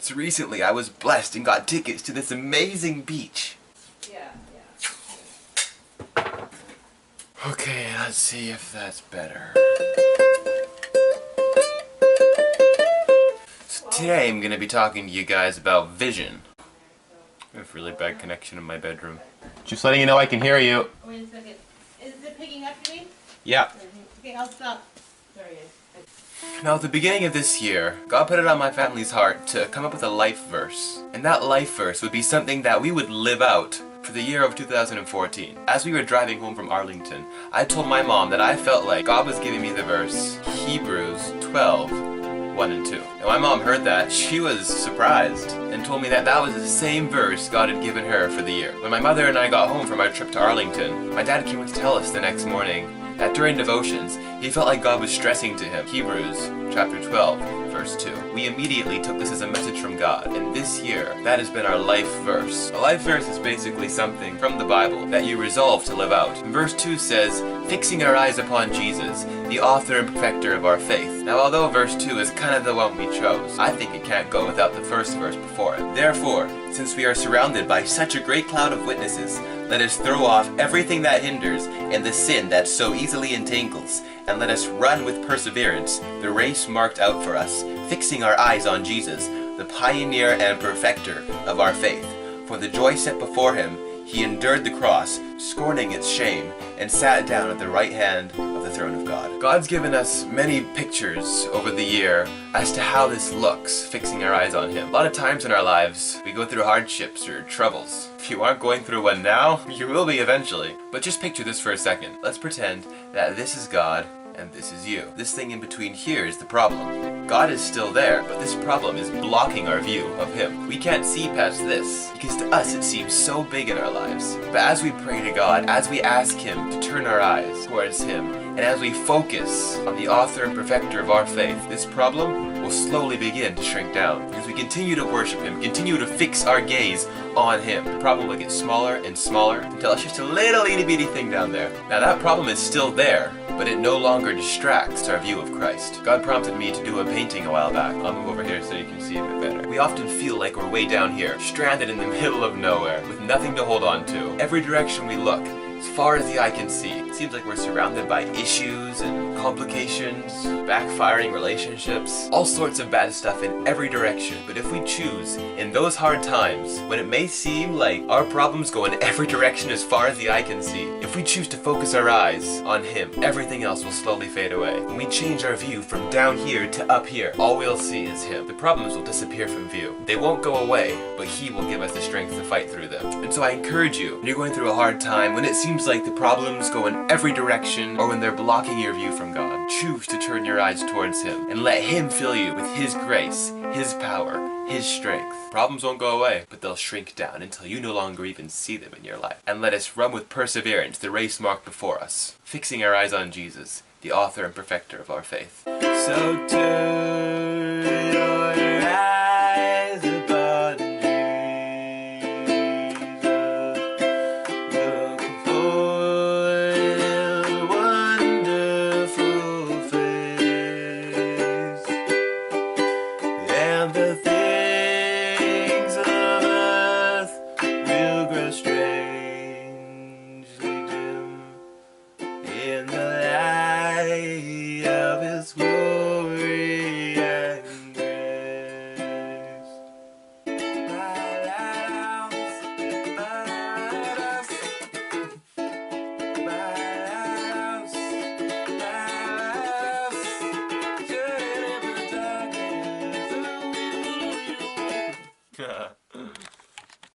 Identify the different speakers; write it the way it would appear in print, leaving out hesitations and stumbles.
Speaker 1: So recently I was blessed and got tickets to this amazing beach.
Speaker 2: Yeah.
Speaker 1: Okay, let's see if that's better. So today I'm going to be talking to you guys about vision. I have a really bad connection in my bedroom. Just letting you know I can hear you.
Speaker 2: Wait a second. Is it picking up, you mean?
Speaker 1: Yeah.
Speaker 2: Okay, I'll stop. Sorry.
Speaker 1: Now at the beginning of this year, God put it on my family's heart to come up with a life verse. And that life verse would be something that we would live out for the year of 2014. As we were driving home from Arlington, I told my mom that I felt like God was giving me the verse Hebrews 12, 1 and 2. And my mom heard that. She was surprised and told me that that was the same verse God had given her for the year. When my mother and I got home from our trip to Arlington, my dad came to tell us the next morning that during devotions, he felt like God was stressing to him Hebrews chapter 12, verse 2. We immediately took this as a message from God, and this year, that has been our life verse. A life verse is basically something from the Bible that you resolve to live out. And verse 2 says, fixing our eyes upon Jesus, the author and perfecter of our faith. Now although verse 2 is kind of the one we chose, I think it can't go without the first verse before it. Therefore, since we are surrounded by such a great cloud of witnesses, let us throw off everything that hinders and the sin that so easily entangles, and let us run with perseverance the race marked out for us, fixing our eyes on Jesus, the pioneer and perfecter of our faith. For the joy set before him, he endured the cross, scorning its shame, and sat down at the right hand of the throne of God. God's given us many pictures over the year as to how this looks, fixing our eyes on him. A lot of times in our lives, we go through hardships or troubles. If you aren't going through one now, you will be eventually. But just picture this for a second. Let's pretend that this is God and this is you. This thing in between here is the problem. God is still there, but this problem is blocking our view of him. We can't see past this, because to us it seems so big in our lives. But as we pray to God, as we ask him to turn our eyes towards him, and as we focus on the author and perfecter of our faith, this problem will slowly begin to shrink down. As we continue to worship him, continue to fix our gaze on him, the problem will get smaller and smaller until it's just a little itty bitty thing down there. Now that problem is still there, but it no longer distracts our view of Christ. God prompted me to do a painting a while back. I'll move over here so you can see a bit better. We often feel like we're way down here, stranded in the middle of nowhere, with nothing to hold on to. Every direction we look, as far as the eye can see, it seems like we're surrounded by issues and complications, backfiring relationships, all sorts of bad stuff in every direction. But if we choose, in those hard times, when it may seem like our problems go in every direction as far as the eye can see, if we choose to focus our eyes on him, everything else will slowly fade away. When we change our view from down here to up here, all we'll see is him. The problems will disappear from view. They won't go away, but he will give us the strength to fight through them. And so I encourage you, when you're going through a hard time, when it seems like the problems go in every direction, or when they're blocking your view from God, choose to turn your eyes towards him and let him fill you with his grace, his power, his strength. Problems won't go away, but they'll shrink down until you no longer even see them in your life. And let us run with perseverance the race marked before us, fixing our eyes on Jesus, the author and perfecter of our faith. So turn